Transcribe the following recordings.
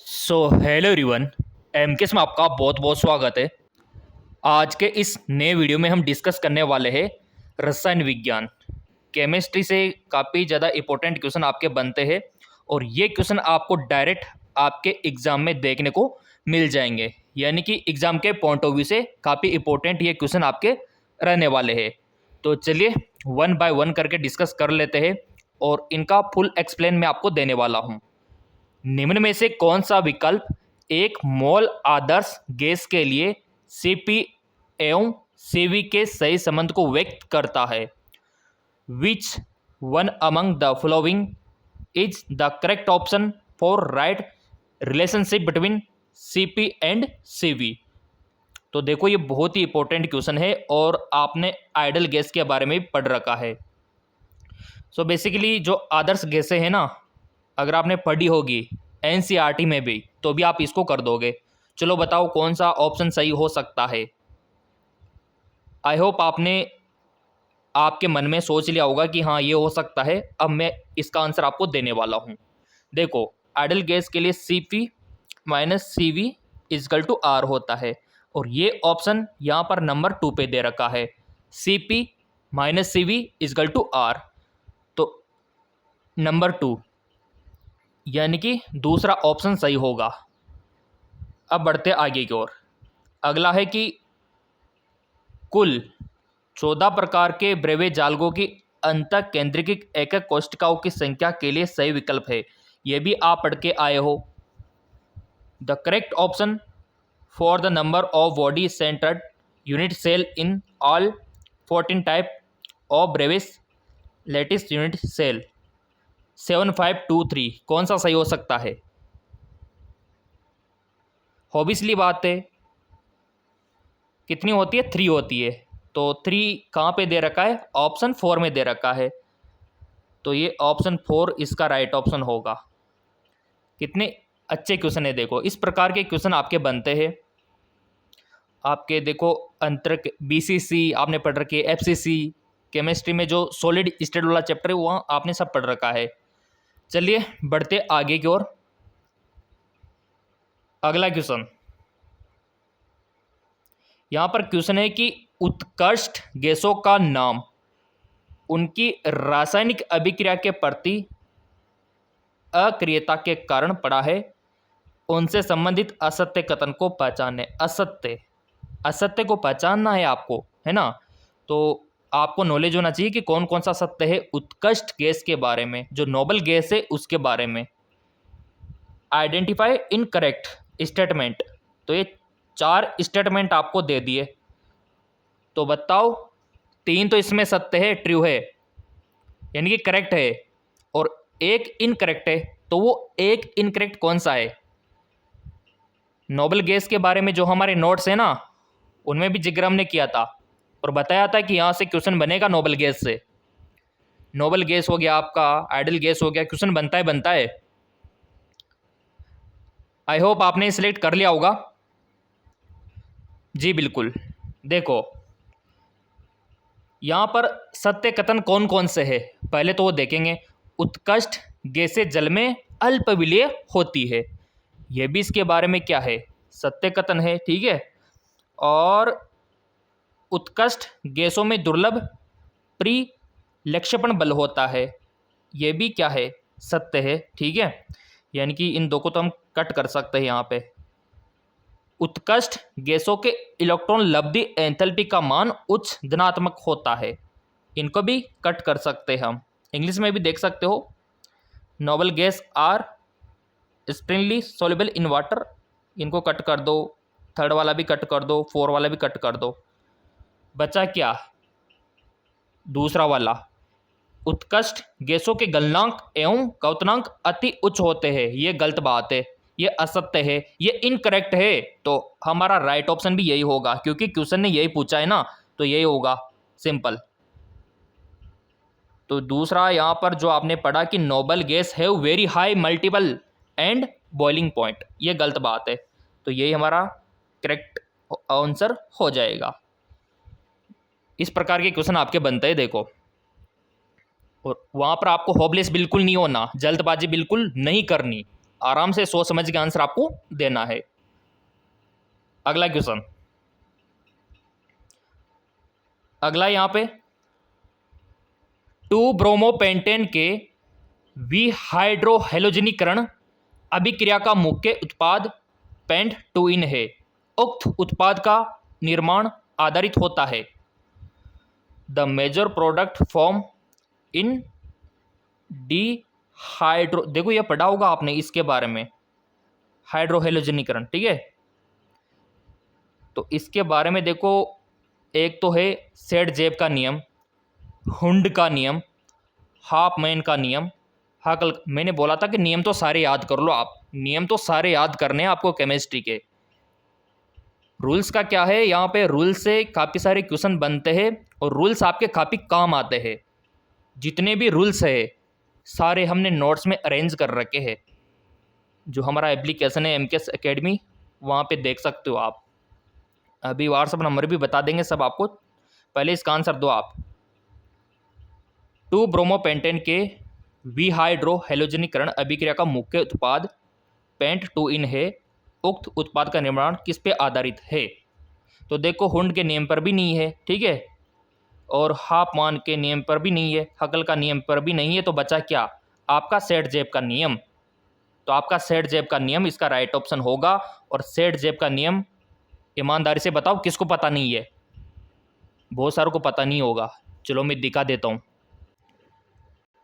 Hello everyone. MKS में आपका बहुत बहुत स्वागत है। आज के इस नए वीडियो में हम डिस्कस करने वाले हैं रसायन विज्ञान। केमिस्ट्री से काफ़ी ज़्यादा इम्पोर्टेंट क्वेश्चन आपके बनते हैं और ये क्वेश्चन आपको डायरेक्ट आपके एग्ज़ाम में देखने को मिल जाएंगे, यानी कि एग्ज़ाम के पॉइंट ऑफ व्यू से काफ़ी इम्पोर्टेंट ये क्वेश्चन आपके रहने वाले हैं। तो चलिए वन बाय वन करके डिस्कस कर लेते हैं और इनका फुल एक्सप्लेन मैं आपको देने वाला हूँ। निम्न में से कौन सा विकल्प एक मोल आदर्श गैस के लिए Cp एवं Cv के सही संबंध को व्यक्त करता है? Which one among the following is the correct option for right relationship between Cp and Cv? तो देखो, ये बहुत ही इंपॉर्टेंट क्वेश्चन है और आपने आइडल गैस के बारे में भी पढ़ रखा है। बेसिकली जो आदर्श गैसें हैं ना, अगर आपने पढ़ी होगी एनसीईआरटी में भी, तो भी आप इसको कर दोगे। चलो बताओ कौन सा ऑप्शन सही हो सकता है। आई होप आपने आपके मन में सोच लिया होगा कि हाँ ये हो सकता है। अब मैं इसका आंसर आपको देने वाला हूँ। देखो, आइडल गैस के लिए Cp minus Cv is equal to R होता है और ये ऑप्शन यहाँ पर नंबर 2 पे दे रखा है। Cp minus Cv is equal to R, तो नंबर 2 यानी कि दूसरा ऑप्शन सही होगा। अब बढ़ते आगे की ओर। अगला है कि कुल 14 प्रकार के ब्रेवे जालगों की अंतः केंद्रीकृत एकक कोष्ठिकाओं की संख्या के लिए सही विकल्प है। यह भी आप पढ़ के आए हो। The correct option for the number of body centred unit cell in all 14 type of Bravais lattice unit cell 7523 कौन सा सही हो सकता है? ऑब्वियसली बात है, कितनी होती है? 3 होती है। तो 3 कहाँ पे दे रखा है? ऑप्शन 4 में दे रखा है। तो ये ऑप्शन 4 इसका राइट ऑप्शन होगा। कितने अच्छे क्वेश्चन है। देखो, इस प्रकार के क्वेश्चन आपके बनते हैं। आपके देखो अंतर बीसीसी आपने पढ़ रखी है, एफसीसी केमिस्ट्री में जो सॉलिड स्टेट वाला चैप्टर है वहाँ आपने सब पढ़ रखा है। चलिए बढ़ते आगे की ओर। अगला क्वेश्चन, यहाँ पर क्वेश्चन है कि उत्कृष्ट गैसों का नाम उनकी रासायनिक अभिक्रिया के प्रति अक्रियता के कारण पड़ा है। उनसे संबंधित असत्य कथन को पहचाने। असत्य को पहचानना है आपको, है ना? तो आपको नॉलेज होना चाहिए कि कौन कौन सा सत्य है उत्कृष्ट गैस के बारे में, जो नोबल गैस है उसके बारे में। Identify incorrect statement. तो ये 4 स्टेटमेंट आपको दे दिए, तो बताओ 3 तो इसमें सत्य है, ट्रू है, यानी कि करेक्ट है, और एक इनकरेक्ट है। तो वो एक इनकरेक्ट कौन सा है? नोबल गैस के बारे में जो हमारे नोट्स है ना, उनमें भी जिक्र हमने किया था और बताया था कि यहाँ से क्वेश्चन बनेगा नोबल गैस से। नोबल गैस हो गया आपका, आइडल गैस हो गया, क्वेश्चन बनता है। आई होप आपने सिलेक्ट कर लिया होगा। जी बिल्कुल। देखो, यहाँ पर सत्य कथन कौन कौन से है पहले तो वो देखेंगे। उत्कृष्ट गैसें जल में अल्प विलेय होती है, यह भी इसके बारे में क्या है? सत्य कथन है, ठीक है। और उत्कृष्ट गैसों में दुर्लभ परिलक्षपण बल होता है, यह भी क्या है? सत्य है, ठीक है। यानी कि इन दो को तो हम कट कर सकते हैं यहाँ पे। उत्कृष्ट गैसों के इलेक्ट्रॉन लब्धि एंथैल्पी का मान उच्च धनात्मक होता है, इनको भी कट कर सकते हैं हम। इंग्लिश में भी देख सकते हो, noble gas are sparingly soluble in water, इनको कट कर दो। थर्ड वाला भी कट कर दो, 4 वाला भी कट कर दो। बचा क्या? दूसरा वाला, उत्कृष्ट गैसों के गलनांक एवं क्वथनांक अति उच्च होते हैं, ये गलत बात है, ये असत्य है, ये इनकरेक्ट है। तो हमारा राइट ऑप्शन भी यही होगा, क्योंकि क्वेश्चन ने यही पूछा है ना, तो यही होगा, सिंपल। तो दूसरा यहाँ पर जो आपने पढ़ा कि noble guys have very high multiple and boiling point, ये गलत बात है। तो यही हमारा करेक्ट आंसर हो जाएगा। इस प्रकार के क्वेश्चन आपके बनते हैं, देखो। और वहाँ पर आपको होपलेस बिल्कुल नहीं होना, जल्दबाजी बिल्कुल नहीं करनी। आराम से सोच समझ के आंसर आपको देना है। अगला क्वेश्चन, अगला यहाँ पे 2 ब्रोमोपेंटेन के विहाइड्रोहेलोजनीकरण अभिक्रिया का मुख्य उत्पाद पेंट टू इन है। उक्त उत्पाद का निर्माण आधारित होता है। The major product form in dehydro, देखो ये पढ़ा होगा आपने इसके बारे में, हाइड्रोहेलोजनीकरण, ठीक है। तो इसके बारे में देखो, एक तो है सेड-जेब का नियम, हुंड का नियम, हाफमैन का नियम। हाँ, कल मैंने बोला था कि नियम तो सारे याद कर लो आप, नियम तो सारे याद करने हैं आपको केमिस्ट्री के। रूल्स का क्या है, यहाँ पे रूल्स से काफ़ी सारे क्वेश्चन बनते हैं और रूल्स आपके काफ़ी काम आते हैं। जितने भी रूल्स है सारे हमने नोट्स में अरेंज कर रखे हैं। जो हमारा एप्लीकेशन है MKS एकेडमी, वहाँ पे देख सकते हो आप। अभी व्हाट्सअप नंबर भी बता देंगे सब आपको, पहले इसका आंसर दो आप। 2 ब्रोमोपेंटेन के विहाइड्रोहेलोजनीकरण अभिक्रिया का मुख्य उत्पाद पेंट टू इन है। उक्त उत्पाद का निर्माण किस पे आधारित है? तो देखो, हुंड के नियम पर भी नहीं है, ठीक है, और हाफमान के नियम पर भी नहीं है, हकल का नियम पर भी नहीं है। तो बचा क्या? आपका सेड-जेब का नियम। तो आपका सेड-जेब का नियम इसका राइट ऑप्शन होगा। और सेड-जेब का नियम ईमानदारी से बताओ किसको पता नहीं है? बहुत सारों को पता नहीं होगा। चलो मैं दिखा देता हूँ।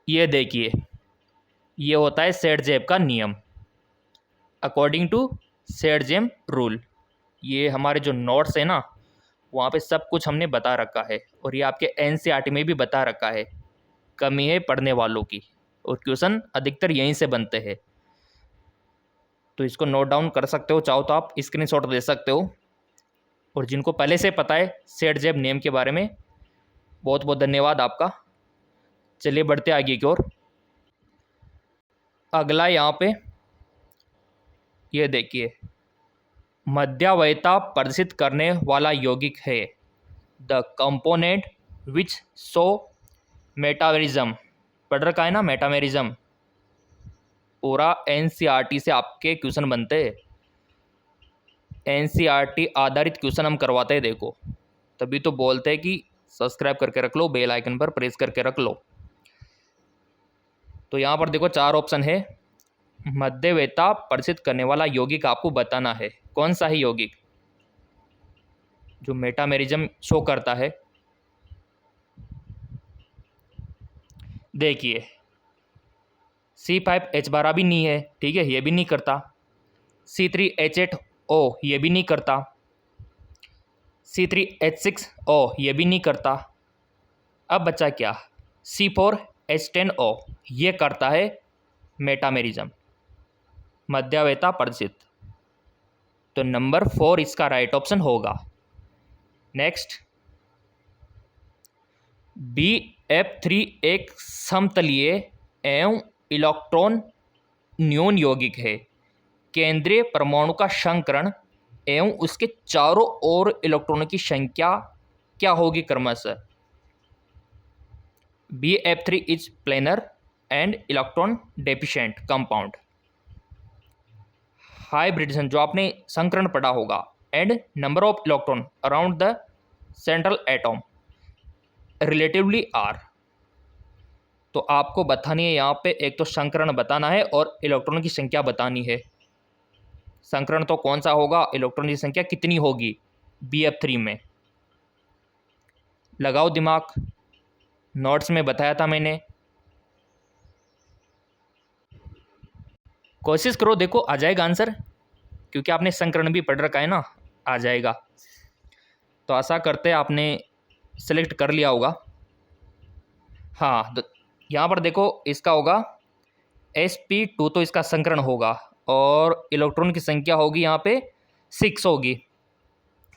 ये देखिए, ये होता है सेड-जेब का नियम अकॉर्डिंग टू सेड-जेब रूल। ये हमारे जो नोट्स है ना, वहाँ पे सब कुछ हमने बता रखा है और ये आपके NCERT में भी बता रखा है। कमी है पढ़ने वालों की और क्वेश्चन अधिकतर यहीं से बनते हैं। तो इसको नोट डाउन कर सकते हो, चाहो तो आप स्क्रीनशॉट दे सकते हो। और जिनको पहले से पता है सेड-जेब नियम के बारे में, बहुत बहुत धन्यवाद आपका। चलिए बढ़ते आगे की ओर। अगला यहाँ पे ये देखिए, मध्यावयता प्रदर्शित करने वाला यौगिक है। The component which show metamerism, पढ़ रखा है ना मेटामेरिज्म, पूरा NCERT से आपके क्वेश्चन बनते हैं। NCERT आधारित क्वेश्चन हम करवाते हैं, देखो तभी तो बोलते हैं कि सब्सक्राइब करके रख लो, बेल आइकन पर प्रेस करके रख लो। तो यहाँ पर देखो 4 ऑप्शन है। मध्यवयता प्रदर्शित करने वाला यौगिक आपको बताना है, कौन सा ही यौगिक जो मेटामेरिज्म शो करता है। देखिए, C5H12 भी नहीं है, ठीक है, ये भी नहीं करता। C3H8O ये भी नहीं करता। C3H6O ये भी नहीं करता। अब बचा क्या? C4H10O ये करता है मेटामेरिज्म, मध्यावयता प्रदर्शित। तो नंबर 4 इसका राइट ऑप्शन होगा। नेक्स्ट, BF3 एक समतलीय एवं इलेक्ट्रॉन न्यून यौगिक है। केंद्रीय परमाणु का संकरण एवं उसके चारों ओर इलेक्ट्रॉनों की संख्या क्या होगी क्रमशः? BF3 is planar and electron deficient compound. Hybridization जो आपने संकरण पढ़ा होगा, and number of electron around the central atom relatively are. तो आपको बतानी है यहाँ पे, एक तो संकरण बताना है और इलेक्ट्रॉन की संख्या बतानी है। संकरण तो कौन सा होगा, इलेक्ट्रॉन की संख्या कितनी होगी BF3 में? लगाओ दिमाग, नोट्स में बताया था मैंने, कोशिश करो, देखो आ जाएगा आंसर, क्योंकि आपने संकरण भी पढ़ रखा है ना, आ जाएगा। तो आशा करते हैं आपने सेलेक्ट कर लिया होगा। हाँ, तो यहाँ पर देखो इसका होगा sp2, तो इसका संकरण होगा और इलेक्ट्रॉन की संख्या होगी यहाँ पे 6 होगी।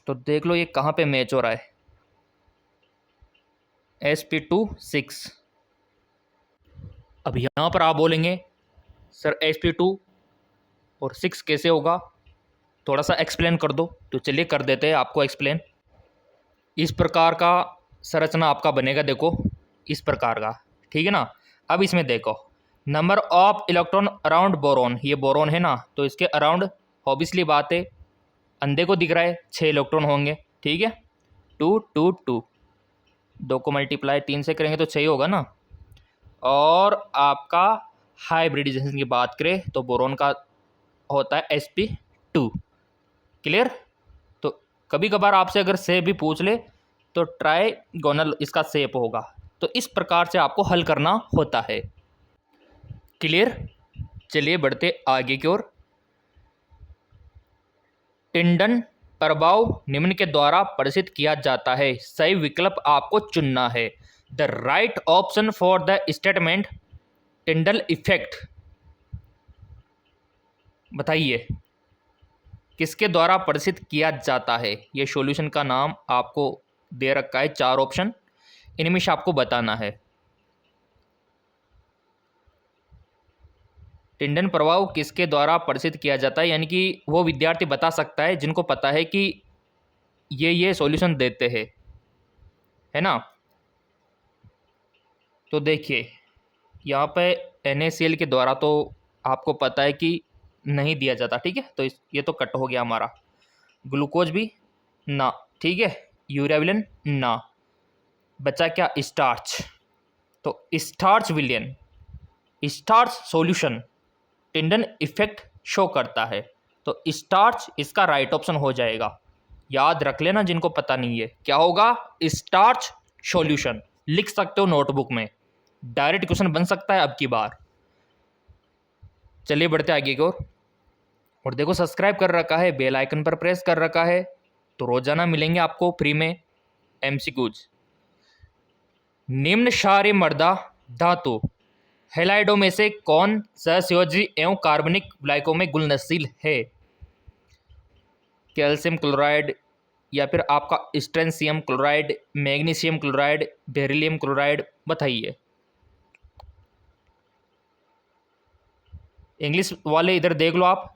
तो देख लो ये कहाँ पे मैच हो रहा है, sp2 6। अब यहाँ पर आप बोलेंगे सर sp2 और 6 कैसे होगा, थोड़ा सा एक्सप्लेन कर दो। तो चलिए कर देते हैं आपको एक्सप्लेन। इस प्रकार का संरचना आपका बनेगा, देखो इस प्रकार का, ठीक है ना। अब इसमें देखो, number of electron around boron, ये बोरॉन है ना, तो इसके अराउंड ऑब्वियसली बात है, अंधे को दिख रहा है 6 इलेक्ट्रॉन होंगे, ठीक है। 2 2 2, 2 को मल्टीप्लाई 3 से करेंगे तो 6 ही होगा ना। और आपका हाइब्रिडाइजेशन की बात करें तो बोरॉन का होता है sp2। क्लियर। तो कभी कभार आपसे अगर शेप भी पूछ ले तो ट्राइगोनल इसका शेप होगा। तो इस प्रकार से आपको हल करना होता है। क्लियर। चलिए बढ़ते आगे की ओर। टिंडन प्रभाव निम्न के द्वारा प्रदर्शित किया जाता है। सही विकल्प आपको चुनना है। The right option for the statement Tyndall effect, बताइए किसके द्वारा प्रदर्शित किया जाता है। ये सॉल्यूशन का नाम आपको दे रखा है, 4 ऑप्शन, इनमें से आपको बताना है। टिंडन प्रभाव किसके द्वारा प्रदर्शित किया जाता है, यानी कि वो विद्यार्थी बता सकता है जिनको पता है कि ये सॉल्यूशन देते हैं, है ना। तो देखिए यहाँ पे NaCl के द्वारा तो आपको पता है कि नहीं दिया जाता, ठीक है। तो ये तो कट हो गया हमारा। ग्लूकोज भी ना, ठीक है। यूरिया विलेन ना, बचा क्या, स्टार्च। तो स्टार्च विलियन, starch solution Tyndall effect show करता है। तो स्टार्च इसका राइट ऑप्शन हो जाएगा। याद रख लेना जिनको पता नहीं है, क्या होगा, स्टार्च सॉल्यूशन। लिख सकते हो नोटबुक में, डायरेक्ट क्वेश्चन बन सकता है अब की बार। चलिए बढ़ते आगे की ओर। और देखो सब्सक्राइब कर रखा है, बेल आइकन पर प्रेस कर रखा है, तो रोजाना मिलेंगे आपको फ्री में MCQs। निम्न क्षारीय मृदा धातु हैलाइडों में से कौन सहसंयोजी एवं कार्बनिक विलायकों में घुलनशील है। कैल्शियम क्लोराइड, या फिर आपका strontium chloride, magnesium chloride, beryllium chloride, बताइए। इंग्लिश वाले इधर देख लो आप।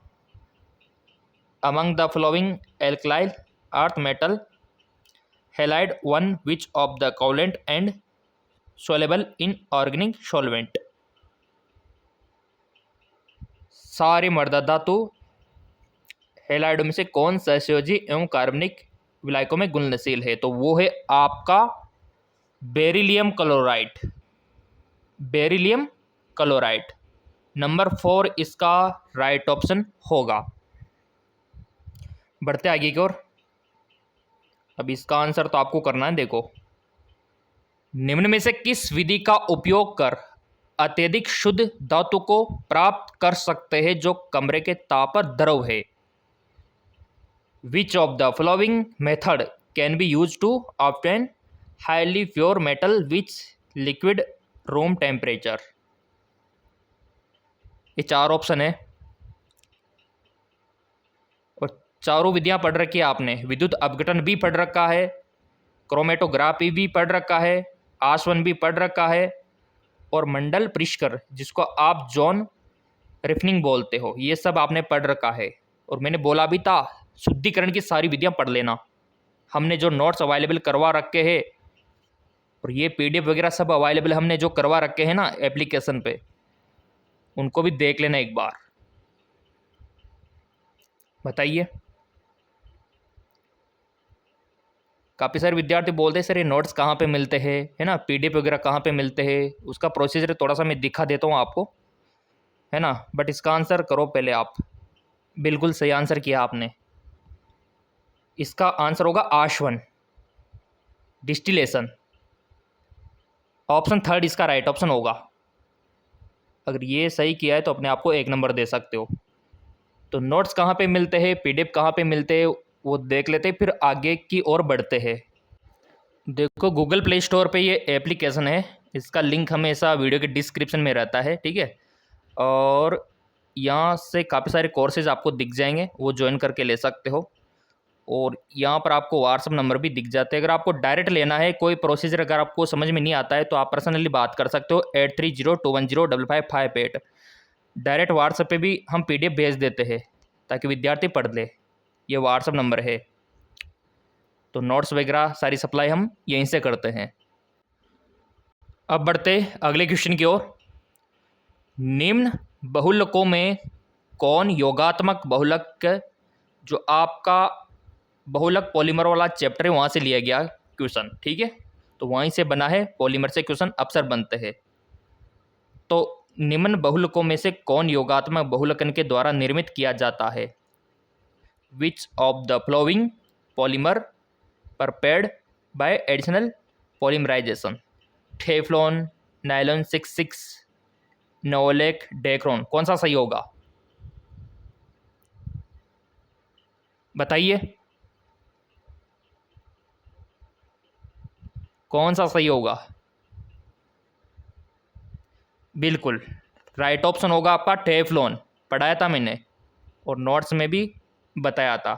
अमंग द फॉलोइंग एल्कलाइल earth metal halide one which of the covalent and soluble in organic solvent. सारे मृदा धातु हैलाइडों में से कौन सहसंयोजी एवं कार्बनिक विलायकों में घुलनशील है, तो वो है आपका beryllium chloride. Beryllium chloride number 4 इसका राइट ऑप्शन होगा। बढ़ते आगे की ओर। अब इसका आंसर तो आपको करना है। देखो, निम्न में से किस विधि का उपयोग कर अत्यधिक शुद्ध धातु को प्राप्त कर सकते हैं जो कमरे के ताप पर द्रव है। Which of the following method can be use to obtain highly pure metal which liquid room temperature. ये 4 ऑप्शन है और चारों विधियां पढ़ रखी है आपने। विद्युत अपघटन भी पढ़ रखा है, क्रोमेटोग्राफी भी पढ़ रखा है, आसवन भी पढ़ रखा है, और मंडल परिष्कर जिसको आप जॉन रिफनिंग बोलते हो, ये सब आपने पढ़ रखा है। और मैंने बोला भी था शुद्धिकरण की सारी विधियां पढ़ लेना। हमने जो नोट्स अवेलेबल करवा रखे हैं और ये PDF वगैरह सब अवेलेबल हमने जो करवा रखे हैं ना एप्लीकेशन पे, उनको भी देख लेना एक बार। बताइए। काफ़ी सारे विद्यार्थी बोलते हैं सर ये नोट्स कहाँ पे मिलते हैं, है ना, PDF वगैरह कहाँ पे मिलते हैं। उसका प्रोसीजर थोड़ा सा मैं दिखा देता हूँ आपको, है ना। बट इसका आंसर करो पहले आप। बिल्कुल सही आंसर किया आपने। इसका आंसर होगा आशवन डिस्टिलेशन। ऑप्शन 3 इसका राइट ऑप्शन होगा। अगर ये सही किया है तो अपने आप को 1 नंबर दे सकते हो। तो नोट्स कहाँ पे मिलते हैं, PDF कहाँ पे मिलते हैं, वो देख लेते हैं, फिर आगे की ओर बढ़ते हैं। देखो गूगल प्ले स्टोर पे ये एप्लीकेशन है, इसका लिंक हमेशा वीडियो के डिस्क्रिप्शन में रहता है, ठीक है। और यहाँ से काफ़ी सारे कोर्सेज आपको दिख जाएंगे, वो ज्वाइन करके ले सकते हो। और यहाँ पर आपको व्हाट्सअप नंबर भी दिख जाते हैं। अगर आपको डायरेक्ट लेना है, कोई प्रोसीजर अगर आपको समझ में नहीं आता है तो आप पर्सनली बात कर सकते हो 8302105558। डायरेक्ट व्हाट्सएप पे भी हम PDF भेज देते हैं ताकि विद्यार्थी पढ़ ले। ये व्हाट्सएप नंबर है। तो नोट्स वगैरह सारी सप्लाई हम यहीं से करते हैं। अब बढ़ते अगले क्वेश्चन की ओर। निम्न बहुलकों में कौन योगात्मक बहुलक, जो आपका बहुलक पॉलीमर वाला चैप्टर है वहाँ से लिया गया क्वेश्चन, ठीक है, तो वहीं से बना है, पॉलीमर से क्वेश्चन अक्सर बनते हैं। तो निम्न बहुलकों में से कौन योगात्मक बहुलकन के द्वारा निर्मित किया जाता है? Which of the following polymer prepared by additional polymerization? Teflon, nylon 66, novolac, Dacron, कौन सा सही होगा बताइए, कौन सा सही होगा? बिल्कुल राइट ऑप्शन होगा आपका टेफ्लॉन, पढ़ाया था मैंने और नोट्स में भी बताया था।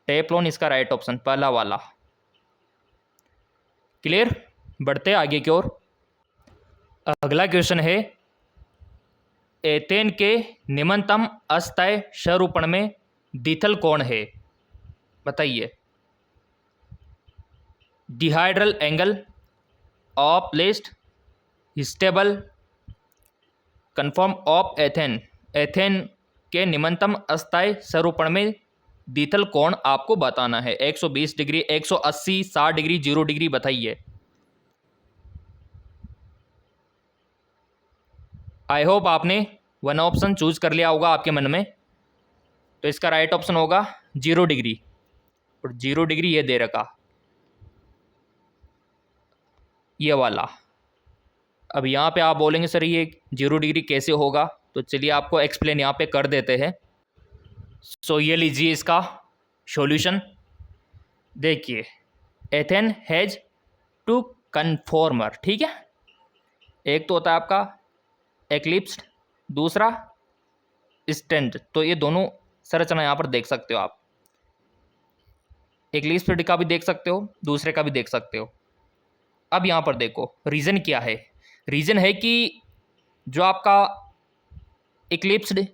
टेफ्लॉन इसका राइट ऑप्शन, पहला वाला। क्लियर, बढ़ते आगे की ओर। अगला क्वेश्चन है, एथेन के निम्नतम अस्थायी स्वरूपण में दिथल कौन है? बताइए। Dihedral angle, of least, stable, conformer of ethane. Ethane के निम्नतम अस्थायी स्वरूपण में दिथल कोण आपको बताना है। 120 डिग्री, 180, 60 डिग्री, 0 डिग्री, बताइए। आई होप आपने वन ऑप्शन चूज कर लिया होगा आपके मन में, तो इसका राइट ऑप्शन होगा 0 डिग्री, और 0 डिग्री ये दे रखा, ये वाला। अब यहाँ पे आप बोलेंगे सर ये 0 डिग्री कैसे होगा, तो चलिए आपको एक्सप्लेन यहाँ पे कर देते हैं। सो ये लीजिए इसका सॉल्यूशन। देखिए, एथेन हैज टू कन्फॉर्मर, ठीक है, एक तो होता है आपका एक्लिप्स्ड, दूसरा स्टैंड। तो ये दोनों संरचना यहाँ पर देख सकते हो आप, एक्लिप्स्ड का भी देख सकते हो, दूसरे का भी देख सकते हो। अब यहाँ पर देखो रीज़न क्या है। रीज़न है कि जो आपका एक्लिप्स्ड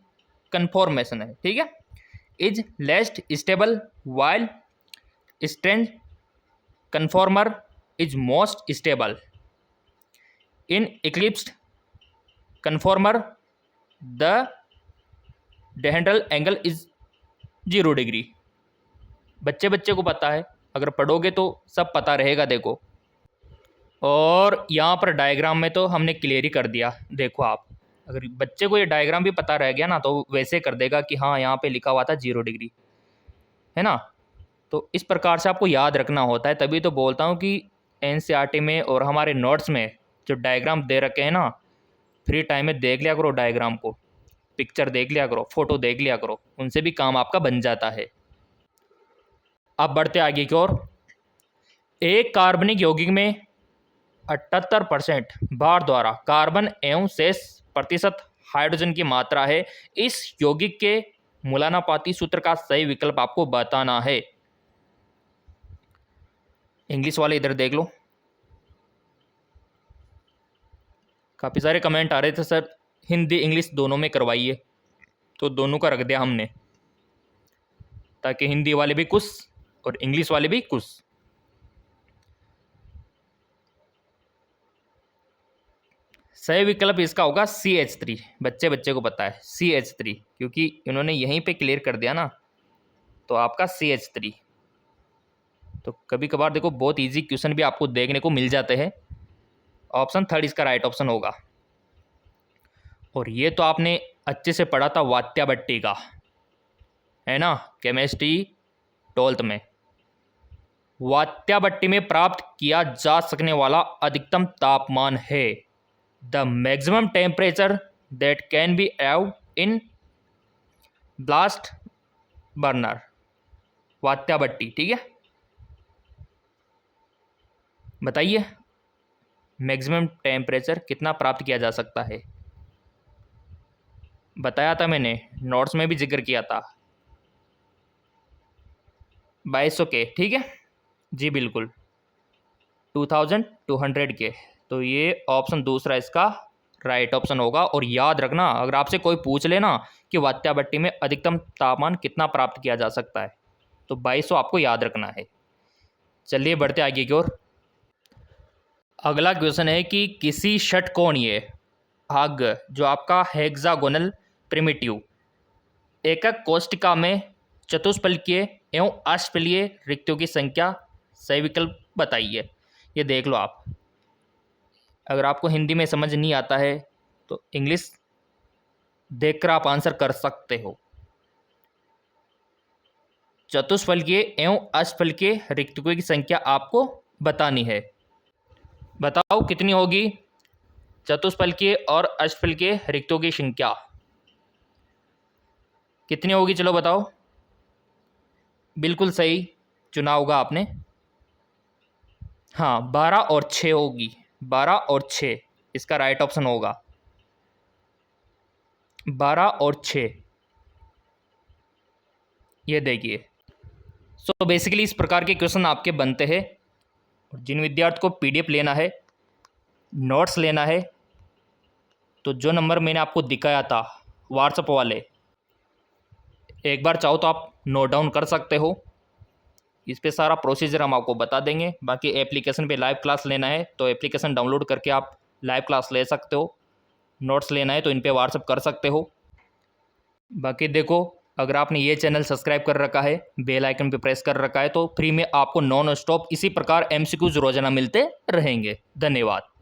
कन्फॉर्मेशन है, ठीक है, इज लेस्ट स्टेबल वाइल स्ट्रेंज conformer is most stable. In eclipsed conformer the dihedral angle is 0 degree. बच्चे बच्चे को पता है, अगर पढ़ोगे तो सब पता रहेगा। देखो, और यहाँ पर डायग्राम में तो हमने क्लियर ही कर दिया। देखो आप, अगर बच्चे को ये डायग्राम भी पता रह गया ना, तो वैसे कर देगा कि हाँ यहाँ पे लिखा हुआ था 0 डिग्री, है ना। तो इस प्रकार से आपको याद रखना होता है। तभी तो बोलता हूँ कि एनसीईआरटी में और हमारे नोट्स में जो डायग्राम दे रखे हैं ना, फ्री टाइम में देख लिया करो डायग्राम को, पिक्चर देख लिया करो, फोटो देख लिया करो, उनसे भी काम आपका बन जाता है। अब बढ़ते आगे की ओर। एक कार्बनिक यौगिक में 78% भार द्वारा कार्बन एवं शेष प्रतिशत हाइड्रोजन की मात्रा है। इस यौगिक के मूलानुपाती सूत्र का सही विकल्प आपको बताना है। इंग्लिश वाले इधर देख लो, काफ़ी सारे कमेंट आ रहे थे सर हिंदी इंग्लिश दोनों में करवाइए, तो दोनों का रख दिया हमने, ताकि हिंदी वाले भी खुश और इंग्लिश वाले भी खुश। सही विकल्प इसका होगा CH3। बच्चे बच्चे को पता है CH3, क्योंकि इन्होंने यहीं पे क्लियर कर दिया ना, तो आपका CH3। तो कभी कभार देखो बहुत इजी क्वेश्चन भी आपको देखने को मिल जाते हैं। ऑप्शन थर्ड इसका राइट ऑप्शन होगा। और ये तो आपने अच्छे से पढ़ा था वात्याभट्टी का, है ना, केमिस्ट्री 12th में। वात्याभट्टी में प्राप्त किया जा सकने वाला अधिकतम तापमान है the maximum temperature that can be have in blast burner. वात्याभट्टी, ठीक है, बताइए मैक्सिमम टेम्परेचर कितना प्राप्त किया जा सकता है। बताया था मैंने, नोट्स में भी जिक्र किया था, 2200 के, ठीक है जी, बिल्कुल 2200 के। तो ये ऑप्शन दूसरा इसका राइट ऑप्शन होगा। और याद रखना, अगर आपसे कोई पूछ लेना कि वात्याभट्टी में अधिकतम तापमान कितना प्राप्त किया जा सकता है, तो 2200 आपको याद रखना है। चलिए बढ़ते आगे की ओर। अगला क्वेश्चन है कि किसी षटकोणीय भाग जो आपका हेक्सागोनल प्रिमिटिव, एकक कोष्टिका में चतुष्फलकीय एवं अष्टफलकीय रिक्तियों की संख्या, सही विकल्प बताइए। ये देख लो आप, अगर आपको हिंदी में समझ नहीं आता है तो इंग्लिश देखकर आप आंसर कर सकते हो। चतुष्फलकीय एवं अष्टफलकीय रिक्तियों की संख्या आपको बतानी है। बताओ कितनी होगी चतुष्फलकीय और अष्टफलकीय रिक्तियों की संख्या कितनी होगी, चलो बताओ। बिल्कुल सही चुना होगा आपने। हाँ, 12 और 6 होगी, 12 और 6 इसका राइट ऑप्शन होगा, 12 और 6। ये देखिए, सो बेसिकली इस प्रकार के क्वेश्चन आपके बनते हैं। जिन विद्यार्थी को पीडीएफ लेना है, नोट्स लेना है, तो जो नंबर मैंने आपको दिखाया था व्हाट्सएप वाले, एक बार चाहो तो आप नोट डाउन कर सकते हो। इस पे सारा प्रोसीजर हम आपको बता देंगे। बाकी एप्लीकेशन पे लाइव क्लास लेना है तो एप्लीकेशन डाउनलोड करके आप लाइव क्लास ले सकते हो। नोट्स लेना है तो इन पे व्हाट्सएप कर सकते हो। बाकी देखो, अगर आपने ये चैनल सब्सक्राइब कर रखा है, बेल आइकन पे प्रेस कर रखा है, तो फ्री में आपको नॉन स्टॉप इसी प्रकार एमसीक्यूज रोजाना मिलते रहेंगे। धन्यवाद।